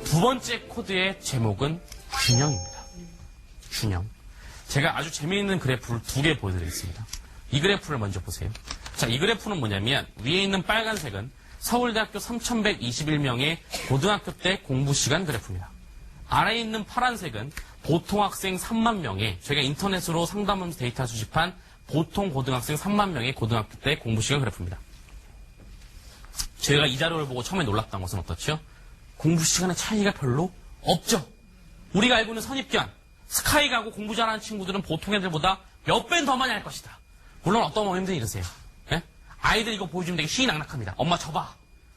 두 번째 코드의 제목은 균형입니다. 균형. 제가 아주 재미있는 그래프를 두 개 보여드리겠습니다. 이 그래프를 먼저 보세요. 자, 이 그래프는 뭐냐면 위에 있는 빨간색은 서울대학교 3,121명의 고등학교 때 공부 시간 그래프입니다. 아래에 있는 파란색은 보통 학생 3만 명의 저희가 인터넷으로 상담하면서 데이터 수집한 보통 고등학생 3만 명의 고등학교 때 공부 시간 그래프입니다. 저희가 이 자료를 보고 처음에 놀랐던 것은 어떻죠? 공부 시간의 차이가 별로 없죠. 우리가 알고 있는 선입견, 스카이 가고 공부 잘하는 친구들은 보통 애들보다 몇 배는 더 많이 할 것이다. 물론 어떤 어머님들이 이러세요. 예? 아이들 이거 보여주면 되게 희희낙낙합니다. 엄마 쳐봐.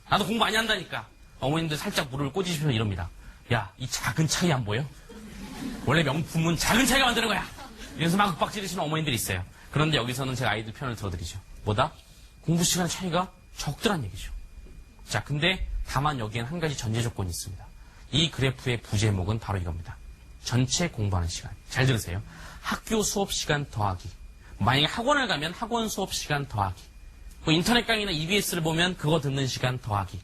나도 공부 많이 한다니까. 어머님들 살짝 무릎을 꽂으시면 이럽니다. 야, 이 작은 차이 안 보여? 원래 명품은 작은 차이가 만드는 거야. 이래서 막 윽박 지르시는 어머님들이 있어요. 그런데 여기서는 제가 아이들 편을 들어드리죠. 뭐다? 공부 시간 차이가 적더란 얘기죠. 자, 근데 다만 여기엔 한 가지 전제 조건이 있습니다. 이 그래프의 부제목은 바로 이겁니다. 전체 공부하는 시간. 잘 들으세요. 학교 수업 시간 더하기. 만약에 학원을 가면 학원 수업 시간 더하기. 뭐 인터넷 강의나 EBS를 보면 그거 듣는 시간 더하기.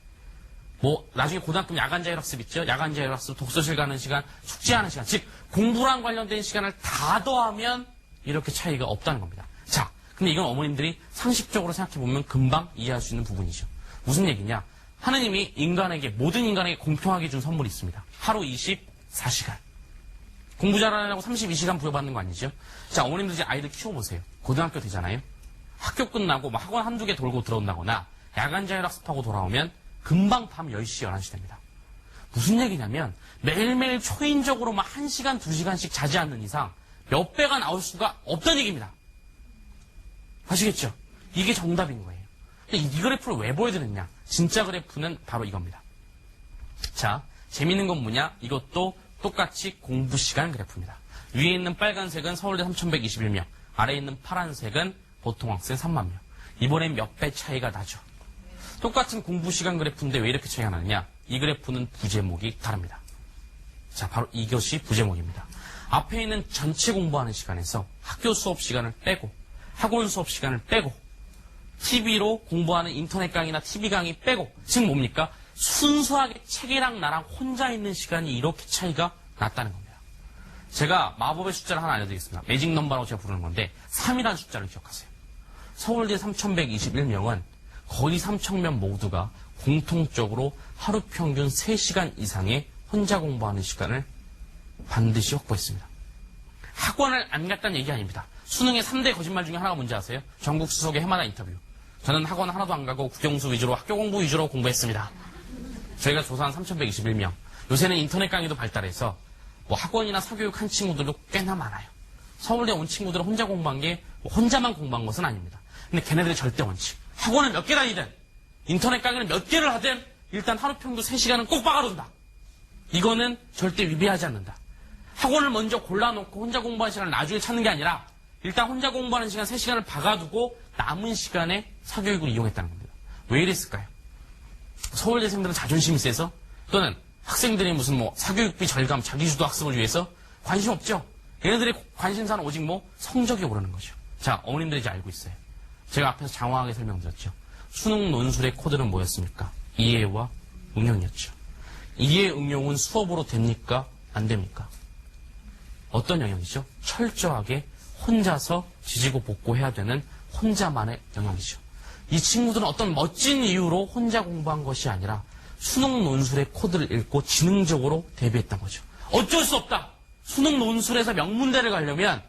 뭐 나중에 고등학교 야간 자율학습 있죠? 야간 자율학습, 독서실 가는 시간, 숙제하는 시간. 즉 공부랑 관련된 시간을 다 더하면 이렇게 차이가 없다는 겁니다. 자, 근데 이건 어머님들이 상식적으로 생각해보면 금방 이해할 수 있는 부분이죠. 무슨 얘기냐? 하느님이 인간에게, 모든 인간에게 공평하게 준 선물이 있습니다. 하루 24시간. 공부 잘하려고 32시간 부여받는 거 아니죠? 자, 어머님들 이제 아이들 키워보세요. 고등학교 되잖아요? 학교 끝나고 막 학원 한두 개 돌고 들어온다거나 야간 자율학습하고 돌아오면 금방 밤 10시, 11시 됩니다. 무슨 얘기냐면 매일매일 초인적으로 막 1시간, 2시간씩 자지 않는 이상 몇 배가 나올 수가 없다는 얘기입니다. 아시겠죠? 이게 정답인 거예요. 근데 이 그래프를 왜 보여드렸냐? 진짜 그래프는 바로 이겁니다. 자, 재밌는 건 뭐냐? 이것도 똑같이 공부 시간 그래프입니다. 위에 있는 빨간색은 서울대 3,121명, 아래에 있는 파란색은 보통 학생 3만 명. 이번엔 몇 배 차이가 나죠. 똑같은 공부 시간 그래프인데 왜 이렇게 차이가 나느냐? 이 그래프는 부제목이 다릅니다. 자, 바로 이것이 부제목입니다. 앞에 있는 전체 공부하는 시간에서 학교 수업 시간을 빼고 학원 수업 시간을 빼고 TV로 공부하는 인터넷 강의나 TV 강의 빼고 즉 뭡니까? 순수하게 책이랑 나랑 혼자 있는 시간이 이렇게 차이가 났다는 겁니다. 제가 마법의 숫자를 하나 알려드리겠습니다. 매직 넘버라고 제가 부르는 건데 3이라는 숫자를 기억하세요. 서울대 3,121명은 거의 3,000명 모두가 공통적으로 하루 평균 3시간 이상의 혼자 공부하는 시간을 반드시 확보했습니다. 학원을 안 갔다는 얘기 아닙니다. 수능의 3대 거짓말 중에 하나가 뭔지 아세요? 전국 수석의 해마다 인터뷰. 저는 학원 하나도 안 가고 국영수 위주로 학교 공부 위주로 공부했습니다. 저희가 조사한 3,121명. 요새는 인터넷 강의도 발달해서 뭐 학원이나 사교육 한 친구들도 꽤나 많아요. 서울대 온 친구들은 혼자 공부한 게 뭐 혼자만 공부한 것은 아닙니다. 근데 걔네들의 절대 원칙. 학원을 몇 개 다니든 인터넷 강의를 몇 개를 하든 일단 하루 평균 3시간은 꼭 박아둔다. 이거는 절대 위배하지 않는다. 학원을 먼저 골라놓고 혼자 공부하는 시간을 나중에 찾는 게 아니라 일단 혼자 공부하는 시간 3시간을 박아두고 남은 시간에 사교육을 이용했다는 겁니다. 왜 이랬을까요? 서울대생들은 자존심이 세서 또는 학생들이 무슨 뭐 사교육비 절감, 자기주도 학습을 위해서 관심 없죠. 얘네들의 관심사는 오직 뭐 성적이 오르는 거죠. 자, 어머님들이 이제 알고 있어요. 제가 앞에서 장황하게 설명드렸죠. 수능 논술의 코드는 뭐였습니까? 이해와 응용이었죠. 이해, 응용은 수업으로 됩니까? 안 됩니까? 어떤 영역이죠? 철저하게 혼자서 지지고 볶고해야 되는 혼자만의 영역이죠. 이 친구들은 어떤 멋진 이유로 혼자 공부한 것이 아니라 수능 논술의 코드를 읽고 지능적으로 대비했던 거죠. 어쩔 수 없다. 수능 논술에서 명문대를 가려면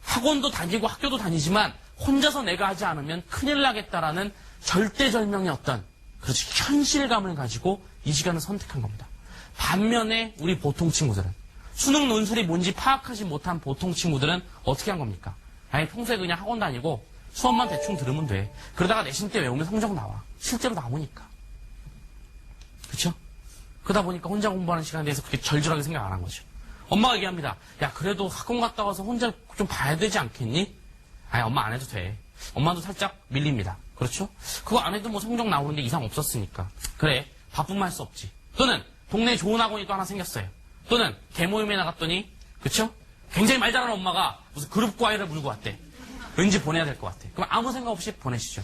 학원도 다니고 학교도 다니지만 혼자서 내가 하지 않으면 큰일 나겠다라는 절대절명의 어떤 그렇지 현실감을 가지고 이 시간을 선택한 겁니다. 반면에 우리 보통 친구들은 수능 논술이 뭔지 파악하지 못한 보통 친구들은 어떻게 한 겁니까? 아니 평소에 그냥 학원 다니고 수업만 대충 들으면 돼. 그러다가 내신 때 외우면 성적 나와. 실제로 나오니까. 그렇죠? 그러다 보니까 혼자 공부하는 시간에 대해서 그렇게 절절하게 생각 안 한 거죠. 엄마가 얘기합니다. 야 그래도 학원 갔다 와서 혼자 좀 봐야 되지 않겠니? 아니 엄마 안 해도 돼. 엄마도 살짝 밀립니다. 그렇죠? 그거 안 해도 뭐 성적 나오는데 이상 없었으니까. 그래 바쁘면 할 수 없지. 또는 동네에 좋은 학원이 또 하나 생겼어요. 또는 개모임에 나갔더니 그렇죠? 굉장히 말 잘하는 엄마가 무슨 그룹 과외를 물고 왔대. 왠지 보내야 될 것 같아. 그럼 아무 생각 없이 보내시죠.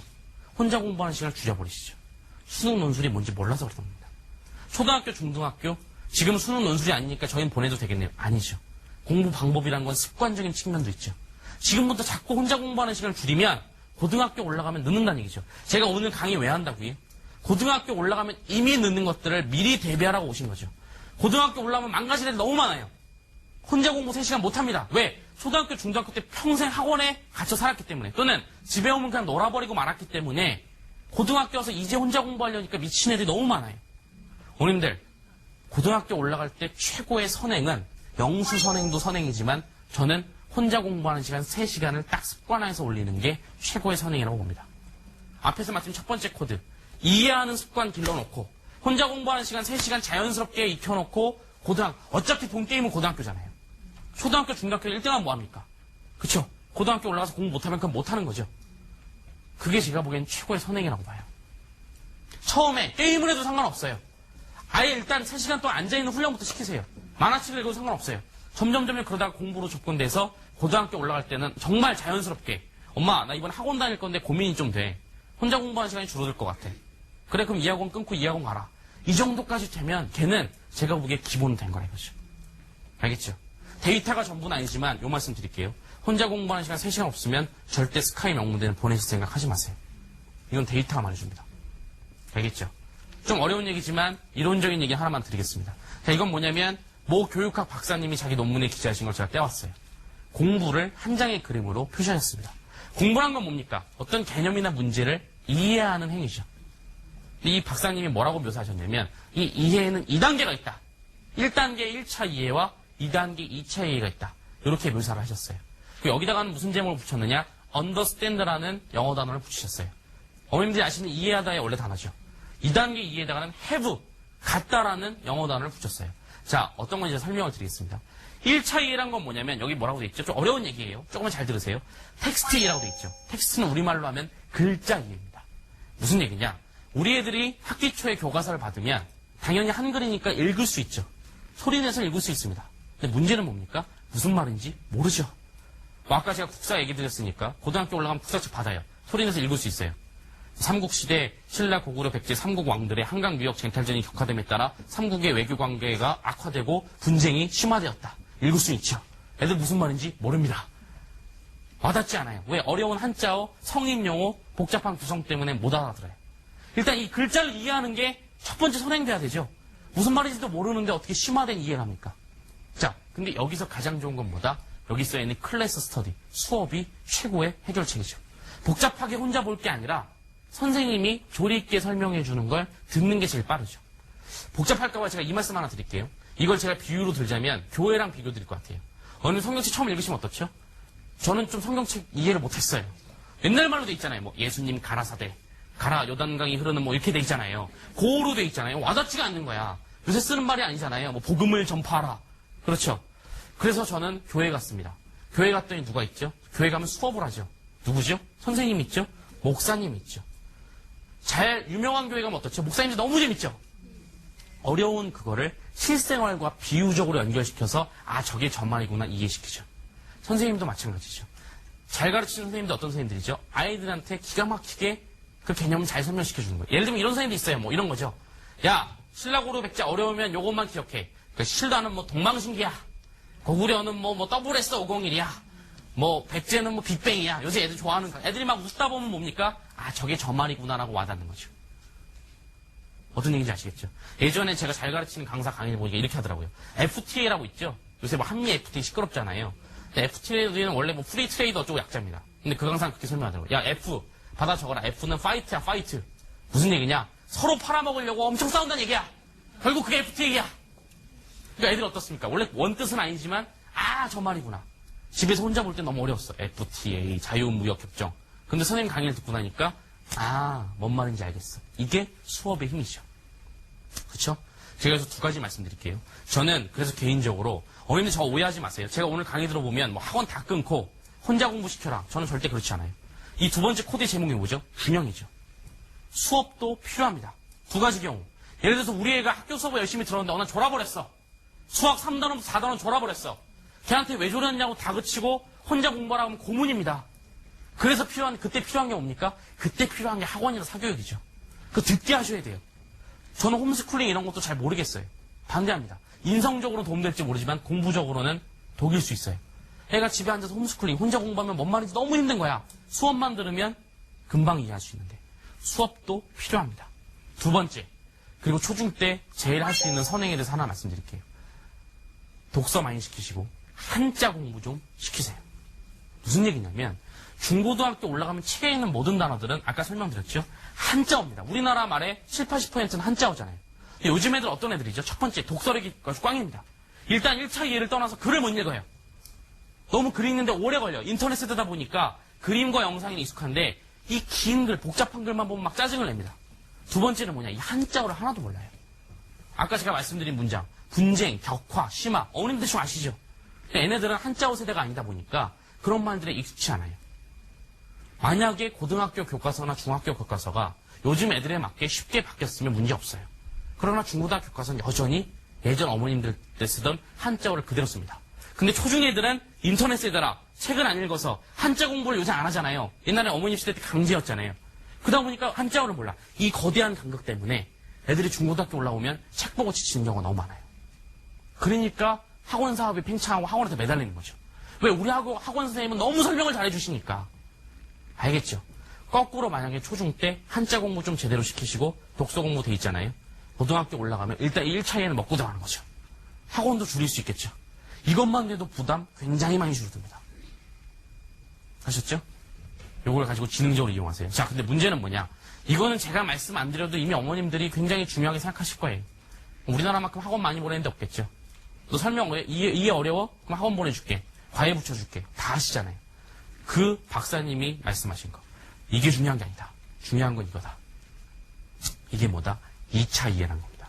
혼자 공부하는 시간을 줄여버리시죠. 수능 논술이 뭔지 몰라서 그런 겁니다. 초등학교, 중등학교 지금 수능 논술이 아니니까 저희는 보내도 되겠네요. 아니죠. 공부 방법이란 건 습관적인 측면도 있죠. 지금부터 자꾸 혼자 공부하는 시간을 줄이면 고등학교 올라가면 늦는다는 얘기죠. 제가 오늘 강의 왜 한다고요? 고등학교 올라가면 이미 늦는 것들을 미리 대비하라고 오신 거죠. 고등학교 올라가면 망가질 일이 너무 많아요. 혼자 공부 3시간 못합니다. 왜? 초등학교, 중등학교 때 평생 학원에 갇혀 살았기 때문에, 또는 집에 오면 그냥 놀아버리고 말았기 때문에 고등학교 와서 이제 혼자 공부하려니까 미친 애들이 너무 많아요. 어머님들, 고등학교 올라갈 때 최고의 선행은 영수 선행도 선행이지만 저는 혼자 공부하는 시간 3시간을 딱 습관화해서 올리는 게 최고의 선행이라고 봅니다. 앞에서 말씀 첫 번째 코드, 이해하는 습관 길러놓고 혼자 공부하는 시간 3시간 자연스럽게 익혀놓고 어차피 본 게임은 고등학교잖아요. 초등학교, 중학교 1등하면 뭐합니까? 그쵸? 고등학교 올라가서 공부 못하면 그건 못하는 거죠. 그게 제가 보기엔 최고의 선행이라고 봐요. 처음에 게임을 해도 상관없어요. 아예 일단 3시간 동안 앉아있는 훈련부터 시키세요. 만화책을 읽어도 상관없어요. 점점 그러다가 공부로 접근돼서 고등학교 올라갈 때는 정말 자연스럽게 엄마 나 이번 학원 다닐 건데 고민이 좀 돼. 혼자 공부하는 시간이 줄어들 것 같아. 그래 그럼 이 학원 끊고 이 학원 가라. 이 정도까지 되면 걔는 제가 보기에 기본은 된 거라 이거죠. 알겠죠? 데이터가 전부는 아니지만 요 말씀 드릴게요. 혼자 공부하는 시간 3시간 없으면 절대 스카이 명문대는 보내실 생각 하지 마세요. 이건 데이터가 말해줍니다. 알겠죠? 좀 어려운 얘기지만 이론적인 얘기 하나만 드리겠습니다. 자, 이건 뭐냐면 모 교육학 박사님이 자기 논문에 기재하신 걸 제가 떼왔어요. 공부를 한 장의 그림으로 표시하셨습니다. 공부란 건 뭡니까? 어떤 개념이나 문제를 이해하는 행위죠. 이 박사님이 뭐라고 묘사하셨냐면 이 이해에는 2단계가 있다. 1단계 1차 이해와 2단계 2차 이해가 있다. 이렇게 묘사를 하셨어요. 여기다가는 무슨 제목을 붙였느냐? understand라는 영어 단어를 붙이셨어요. 어머님들이 아시는 이해하다의 원래 단어죠. 2단계 이해에다가는 have, 같다라는 영어 단어를 붙였어요. 자, 어떤 건지 설명을 드리겠습니다. 1차 이해란 건 뭐냐면 여기 뭐라고 돼 있죠? 좀 어려운 얘기예요. 조금만 잘 들으세요. 텍스트 이해라고 돼 있죠. 텍스트는 우리말로 하면 글자 이해입니다. 무슨 얘기냐? 우리 애들이 학기 초에 교과서를 받으면 당연히 한글이니까 읽을 수 있죠. 소리내서 읽을 수 있습니다. 근데 문제는 뭡니까? 무슨 말인지 모르죠. 뭐 아까 제가 국사 얘기 드렸으니까 고등학교 올라가면 국사책 받아요. 소리내서 읽을 수 있어요. 삼국시대 신라 고구려 백제 삼국 왕들의 한강 무역 쟁탈전이 격화됨에 따라 삼국의 외교 관계가 악화되고 분쟁이 심화되었다. 읽을 수 있죠. 애들 무슨 말인지 모릅니다. 와닿지 않아요. 왜? 어려운 한자어, 성인용어, 복잡한 구성 때문에 못 알아들어요. 일단 이 글자를 이해하는 게 첫 번째 선행돼야 되죠. 무슨 말인지도 모르는데 어떻게 심화된 이해를 합니까? 자, 근데 여기서 가장 좋은 건 뭐다? 여기 써있는 클래스 스터디, 수업이 최고의 해결책이죠. 복잡하게 혼자 볼 게 아니라 선생님이 조리 있게 설명해 주는 걸 듣는 게 제일 빠르죠. 복잡할까봐 제가 이 말씀 하나 드릴게요. 이걸 제가 비유로 들자면 교회랑 비교 드릴 것 같아요. 어느 성경책 처음 읽으시면 어떻죠? 저는 좀 성경책 이해를 못했어요. 옛날 말로 돼 있잖아요. 뭐 예수님 가라사대, 가라 요단강이 흐르는 뭐 이렇게 돼 있잖아요. 고로 돼 있잖아요. 와닿지가 않는 거야. 요새 쓰는 말이 아니잖아요. 뭐 복음을 전파하라. 그렇죠. 그래서 저는 교회 갔습니다. 교회 갔더니 누가 있죠? 교회 가면 수업을 하죠. 누구죠? 선생님 있죠? 목사님 있죠. 잘 유명한 교회 가면 어떻죠? 목사님들 너무 재밌죠? 어려운 그거를 실생활과 비유적으로 연결시켜서 아 저게 저 말이구나 이해시키죠. 선생님도 마찬가지죠. 잘 가르치는 선생님도 어떤 선생님들이죠? 아이들한테 기가 막히게 그 개념을 잘 설명시켜주는 거예요. 예를 들면 이런 선생님도 있어요. 뭐 이런 거죠. 야 신라고려 백제 어려우면 요것만 기억해. 그 신라는 뭐 동방신기야. 고구려는 뭐 WS501이야. 뭐 백제는 뭐 빅뱅이야. 요새 애들 좋아하는 거. 애들이 막 웃다 보면 뭡니까? 아 저게 저 말이구나라고 와닿는 거죠. 어떤 얘기인지 아시겠죠? 예전에 제가 잘 가르치는 강사 강의를 보니까 이렇게 하더라고요. FTA라고 있죠? 요새 뭐 한미 FTA 시끄럽잖아요. FTA는 원래 뭐 프리 트레이드 어쩌고 약자입니다. 근데 그 강사는 그렇게 설명하더라고요. 야 F 받아 적어라. F는 파이트야 파이트. 무슨 얘기냐? 서로 팔아먹으려고 엄청 싸운다는 얘기야. 결국 그게 FTA야. 그러니까 애들 어떻습니까? 원래 원뜻은 아니지만 아 저 말이구나. 집에서 혼자 볼 때 너무 어려웠어. FTA 자유무역협정. 근데 선생님 강의를 듣고 나니까 아 뭔 말인지 알겠어. 이게 수업의 힘이죠. 그렇죠? 제가 그래서 두 가지 말씀드릴게요. 저는 그래서 개인적으로 어머님들 저 오해하지 마세요. 제가 오늘 강의 들어보면 뭐 학원 다 끊고 혼자 공부시켜라. 저는 절대 그렇지 않아요. 이 두 번째 코드의 제목이 뭐죠? 균형이죠. 수업도 필요합니다. 두 가지 경우. 예를 들어서 우리 애가 학교 수업을 열심히 들었는데 어느 날 졸아버렸어. 수학 3단원, 4단원 졸아버렸어. 걔한테 왜 졸았냐고 다그치고 혼자 공부하라고 하면 고문입니다. 그래서 그때 필요한 게 뭡니까? 그때 필요한 게 학원이나 사교육이죠. 그거 듣게 하셔야 돼요. 저는 홈스쿨링 이런 것도 잘 모르겠어요. 반대합니다. 인성적으로 도움될지 모르지만 공부적으로는 독일 수 있어요. 애가 집에 앉아서 홈스쿨링 혼자 공부하면 뭔 말인지 너무 힘든 거야. 수업만 들으면 금방 이해할 수 있는데 수업도 필요합니다. 두 번째, 그리고 초중 때 제일 할 수 있는 선행에 대해서 하나 말씀드릴게요. 독서 많이 시키시고 한자 공부 좀 시키세요. 무슨 얘기냐면 중고등학교 올라가면 책에 있는 모든 단어들은 아까 설명드렸죠? 한자어입니다. 우리나라 말의 7, 80%는 한자어잖아요. 근데 요즘 애들 어떤 애들이죠? 첫 번째, 독서력이 꽝입니다. 일단 1차 이해를 떠나서 글을 못 읽어요. 너무 글 읽는데 오래 걸려. 인터넷 세대다 보니까 그림과 영상이 익숙한데 이 긴 글, 복잡한 글만 보면 막 짜증을 냅니다. 두 번째는 뭐냐? 이 한자어를 하나도 몰라요. 아까 제가 말씀드린 문장, 분쟁, 격화, 심화, 어머님들 좀 아시죠? 얘네들은 한자어 세대가 아니다 보니까 그런 말들에 익숙치 않아요. 만약에 고등학교 교과서나 중학교 교과서가 요즘 애들에 맞게 쉽게 바뀌었으면 문제 없어요. 그러나 중고등학교 교과서는 여전히 예전 어머님들 때 쓰던 한자어를 그대로 씁니다. 근데 초중 애들은 인터넷 세대라 책을 안 읽어서 한자 공부를 요새 안 하잖아요. 옛날에 어머님 시대 때 강제였잖아요. 그러다 보니까 한자어를 몰라. 이 거대한 간극 때문에 애들이 중고등학교 올라오면 책 보고 지치는 경우가 너무 많아요. 그러니까 학원 사업이 팽창하고 학원한테 매달리는 거죠. 왜? 우리 학원 선생님은 너무 설명을 잘해주시니까. 알겠죠? 거꾸로 만약에 초중 때 한자 공부 좀 제대로 시키시고 독서 공부 돼 있잖아요. 고등학교 올라가면 일단 1차에는 먹고 들어가는 거죠. 학원도 줄일 수 있겠죠. 이것만 해도 부담 굉장히 많이 줄어듭니다. 아셨죠? 요걸 가지고 지능적으로 이용하세요. 자, 근데 문제는 뭐냐? 이거는 제가 말씀 안 드려도 이미 어머님들이 굉장히 중요하게 생각하실 거예요. 우리나라만큼 학원 많이 보내는 데 없겠죠. 너 설명 왜? 이해 어려워? 그럼 학원 보내줄게. 과외 붙여줄게. 다 아시잖아요. 그 박사님이 말씀하신 거. 이게 중요한 게 아니다. 중요한 건 이거다. 이게 뭐다? 2차 이해라는 겁니다.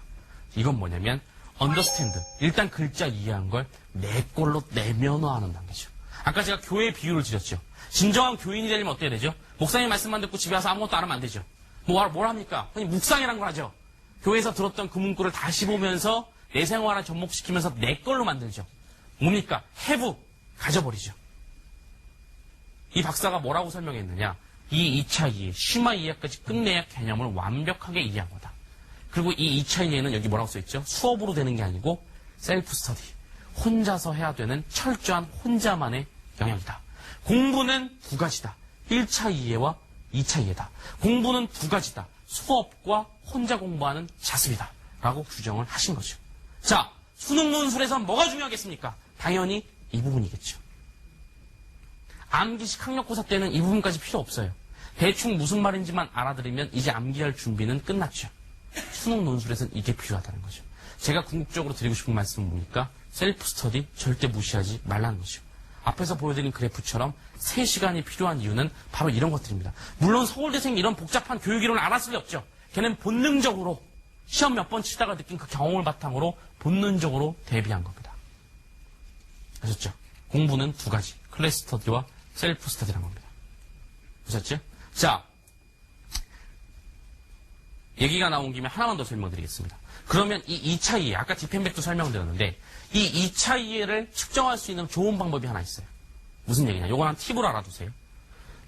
이건 뭐냐면 understand. 일단 글자 이해한 걸 내 걸로 내면화하는 단계죠. 아까 제가 교회 비유를 드렸죠. 진정한 교인이 되려면 어때야 되죠? 목사님 말씀만 듣고 집에 와서 아무것도 안 하면 안 되죠. 뭘 합니까? 아니, 묵상이란 걸 하죠. 교회에서 들었던 그 문구를 다시 보면서 내 생활에 접목시키면서 내 걸로 만들죠. 뭡니까? have, 가져버리죠. 이 박사가 뭐라고 설명했느냐? 이 2차 이해, 심화 이해까지 끝내야 개념을 완벽하게 이해한 거다. 그리고 이 2차 이해는 여기 뭐라고 써있죠? 수업으로 되는 게 아니고 셀프 스터디. 혼자서 해야 되는 철저한 혼자만의 영역이다. 공부는 두 가지다. 1차 이해와 2차 이해다. 공부는 두 가지다. 수업과 혼자 공부하는 자습이다. 라고 규정을 하신 거죠. 자, 수능 논술에서 뭐가 중요하겠습니까? 당연히 이 부분이겠죠. 암기식 학력고사 때는 이 부분까지 필요 없어요. 대충 무슨 말인지만 알아들으면 이제 암기할 준비는 끝났죠. 수능 논술에서는 이게 필요하다는 거죠. 제가 궁극적으로 드리고 싶은 말씀은 뭡니까? 셀프 스터디 절대 무시하지 말라는 거죠. 앞에서 보여드린 그래프처럼 3시간이 필요한 이유는 바로 이런 것들입니다. 물론 서울대생이 이런 복잡한 교육이론을 알았을 리 없죠. 걔는 본능적으로 시험 몇 번 치다가 느낀 그 경험을 바탕으로 본능적으로 대비한 겁니다. 아셨죠? 공부는 두 가지. 클래스 스터디와 셀프 스터디라는 겁니다. 아셨죠? 자, 얘기가 나온 김에 하나만 더 설명드리겠습니다. 그러면 이 2차 이해, 아까 디펜백도 설명드렸는데 이 2차 이해를 측정할 수 있는 좋은 방법이 하나 있어요. 무슨 얘기냐? 요거 한 팁으로 알아두세요.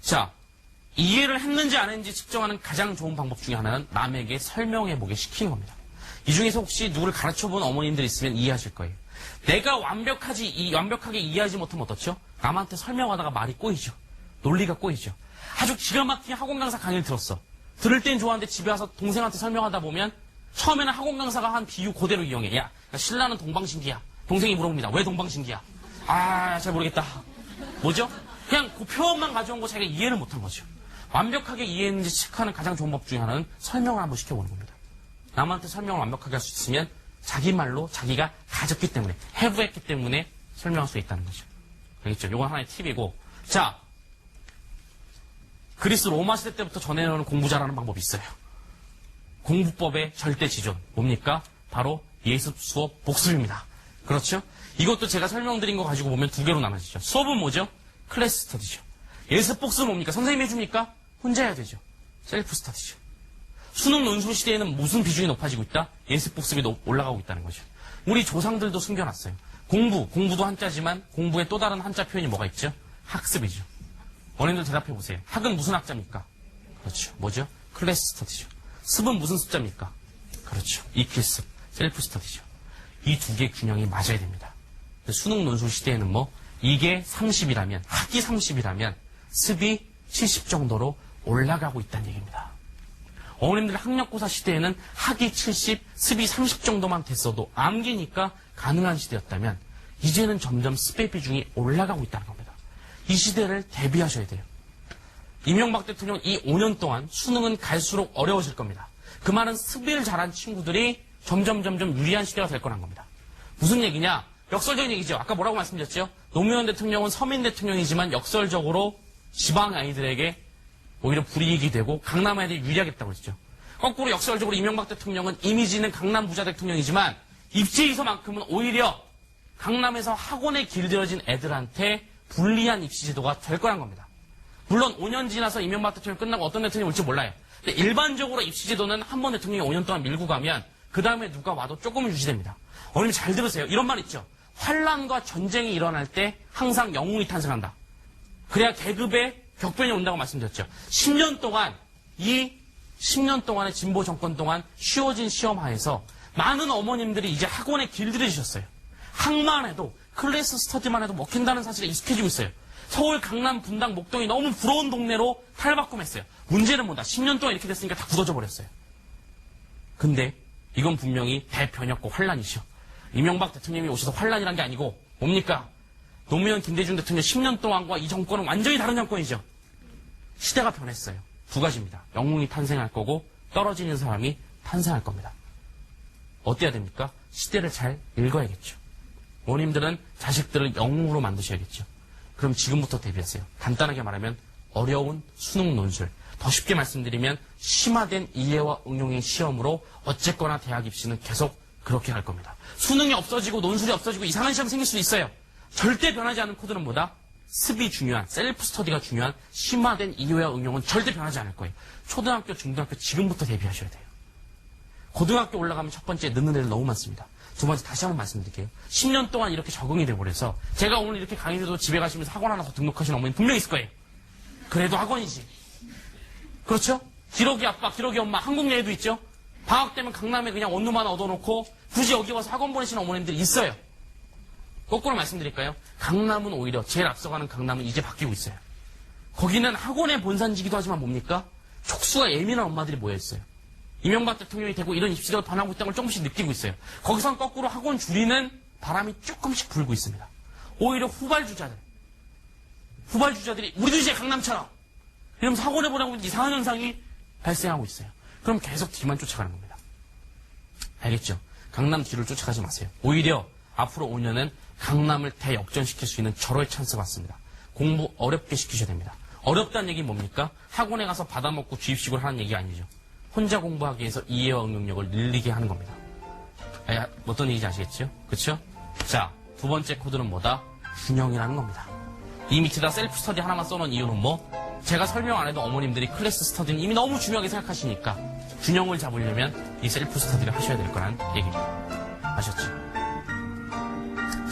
자, 이해를 했는지 안 했는지 측정하는 가장 좋은 방법 중에 하나는 남에게 설명해보게 시키는 겁니다. 이 중에서 혹시 누구를 가르쳐본 어머님들 있으면 이해하실 거예요. 내가 완벽하게 이해하지 못하면 어떻죠? 남한테 설명하다가 말이 꼬이죠. 논리가 꼬이죠. 아주 기가 막힌 학원 강사 강의를 들었어. 들을 땐 좋아하는데 집에 와서 동생한테 설명하다 보면 처음에는 학원 강사가 한 비유 그대로 이용해. 야, 신라는 동방신기야. 동생이 물어봅니다. 왜 동방신기야? 아, 잘 모르겠다. 뭐죠? 그냥 그 표현만 가져온 거 자기가 이해를 못한 거죠. 완벽하게 이해했는지 체크하는 가장 좋은 법 중에 하나는 설명을 한번 시켜보는 겁니다. 남한테 설명을 완벽하게 할 수 있으면 자기 말로 자기가 가졌기 때문에, 해부했기 때문에 설명할 수 있다는 거죠. 알겠죠? 이건 하나의 팁이고. 자, 그리스 로마 시대 때부터 전해오는 공부 잘하는 방법이 있어요. 공부법의 절대 지존. 뭡니까? 바로 예습, 수업, 복습입니다. 그렇죠? 이것도 제가 설명드린 거 가지고 보면 두 개로 나눠지죠. 수업은 뭐죠? 클래스 스터디죠. 예습, 복습은 뭡니까? 선생님이 해줍니까? 혼자 해야 되죠. 셀프 스터디죠. 수능 논술 시대에는 무슨 비중이 높아지고 있다? 예습, 복습이 올라가고 있다는 거죠. 우리 조상들도 숨겨놨어요. 공부도 한자지만 공부의 또 다른 한자 표현이 뭐가 있죠? 학습이죠. 어린이들 대답해보세요. 학은 무슨 학자입니까? 그렇죠. 뭐죠? 클래스 스터디죠. 습은 무슨 습자입니까? 그렇죠. 익힐습, 셀프 스터디죠. 이 두 개의 균형이 맞아야 됩니다. 수능 논술 시대에는 이게 30이라면, 학기 30이라면 습이 70 정도로 올라가고 있다는 얘기입니다. 어머님들 학력고사 시대에는 학기 70, 습이 30 정도만 됐어도 암기니까 가능한 시대였다면 이제는 점점 습의 비중이 올라가고 있다는 겁니다. 이 시대를 대비하셔야 돼요. 이명박 대통령 이 5년 동안 수능은 갈수록 어려워질 겁니다. 그 말은 습일 잘한 친구들이 점점 유리한 시대가 될 거란 겁니다. 무슨 얘기냐? 역설적인 얘기죠. 아까 뭐라고 말씀드렸죠? 노무현 대통령은 서민 대통령이지만 역설적으로 지방 아이들에게 오히려 불이익이 되고 강남 아이들이 유리하겠다고 했죠. 거꾸로 역설적으로 이명박 대통령은 이미지는 강남 부자 대통령이지만 입시에서만큼은 오히려 강남에서 학원에 길들여진 애들한테 불리한 입시 제도가 될 거란 겁니다. 물론 5년 지나서 이명박 대통령 끝나고 어떤 대통령이 올지 몰라요. 근데 일반적으로 입시 제도는 한 번 대통령이 5년 동안 밀고 가면 그 다음에 누가 와도 조금은 유지됩니다. 어머님 잘 들으세요. 이런 말 있죠. 환란과 전쟁이 일어날 때 항상 영웅이 탄생한다. 그래야 계급의 격변이 온다고 말씀드렸죠. 10년 동안 이 10년 동안의 진보 정권 동안 쉬워진 시험하에서 많은 어머님들이 이제 학원에 길들여지셨어요. 학만 해도 클래스 스터디만 해도 먹힌다는 사실에 익숙해지고 있어요. 서울, 강남, 분당, 목동이 너무 부러운 동네로 탈바꿈했어요. 문제는 뭐다? 10년 동안 이렇게 됐으니까 다 굳어져 버렸어요. 근데 이건 분명히 대변혁고 환란이죠. 이명박 대통령이 오셔서 환란이란 게 아니고 뭡니까? 노무현, 김대중 대통령 10년 동안과 이 정권은 완전히 다른 정권이죠. 시대가 변했어요. 두 가지입니다. 영웅이 탄생할 거고 떨어지는 사람이 탄생할 겁니다. 어때야 됩니까? 시대를 잘 읽어야겠죠. 어머님들은 자식들을 영웅으로 만드셔야겠죠. 그럼 지금부터 대비하세요. 간단하게 말하면 어려운 수능 논술. 더 쉽게 말씀드리면 심화된 이해와 응용의 시험으로 어쨌거나 대학 입시는 계속 그렇게 갈 겁니다. 수능이 없어지고 논술이 없어지고 이상한 시험이 생길 수도 있어요. 절대 변하지 않은 코드는 뭐다? 습이 중요한, 셀프 스터디가 중요한 심화된 이해와 응용은 절대 변하지 않을 거예요. 초등학교, 중등학교 지금부터 대비하셔야 돼요. 고등학교 올라가면 첫 번째 늦는 애들 너무 많습니다. 두 번째 다시 한번 말씀드릴게요. 10년 동안 이렇게 적응이 돼버려서 제가 오늘 이렇게 강의해도 집에 가시면서 학원 하나 더 등록하시는 어머니 분명히 있을 거예요. 그래도 학원이지. 그렇죠? 기러기 아빠, 기러기 엄마, 한국 예외도 있죠? 방학 때면 강남에 그냥 원룸 하나 얻어놓고 굳이 여기 와서 학원 보내시는 어머님들이 있어요. 거꾸로 말씀드릴까요? 강남은 오히려 제일 앞서가는 강남은 이제 바뀌고 있어요. 거기는 학원의 본산지기도 하지만 뭡니까? 촉수가 예민한 엄마들이 모여있어요. 이명박 대통령이 되고 이런 입시제도가 변하고 있다는 걸 조금씩 느끼고 있어요. 거기선 거꾸로 학원 줄이는 바람이 조금씩 불고 있습니다. 오히려 후발주자들이 우리도 이제 강남처럼 이러면서 학원에 보내고 이상한 현상이 발생하고 있어요. 그럼 계속 뒤만 쫓아가는 겁니다. 알겠죠? 강남 뒤를 쫓아가지 마세요. 오히려 앞으로 5년은 강남을 대역전시킬 수 있는 절호의 찬스가 왔습니다. 공부 어렵게 시키셔야 됩니다. 어렵다는 얘기는 뭡니까? 학원에 가서 받아먹고 주입식으로 하는 얘기 아니죠. 혼자 공부하기 위해서 이해와 응용력을 늘리게 하는 겁니다. 어떤 얘기인지 아시겠죠? 그렇죠? 자, 두 번째 코드는 뭐다? 균형이라는 겁니다. 이 밑에다 셀프 스터디 하나만 써놓은 이유는 뭐? 제가 설명 안 해도 어머님들이 클래스 스터디는 이미 너무 중요하게 생각하시니까 균형을 잡으려면 이 셀프 스터디를 하셔야 될 거란 얘기입니다. 아셨죠?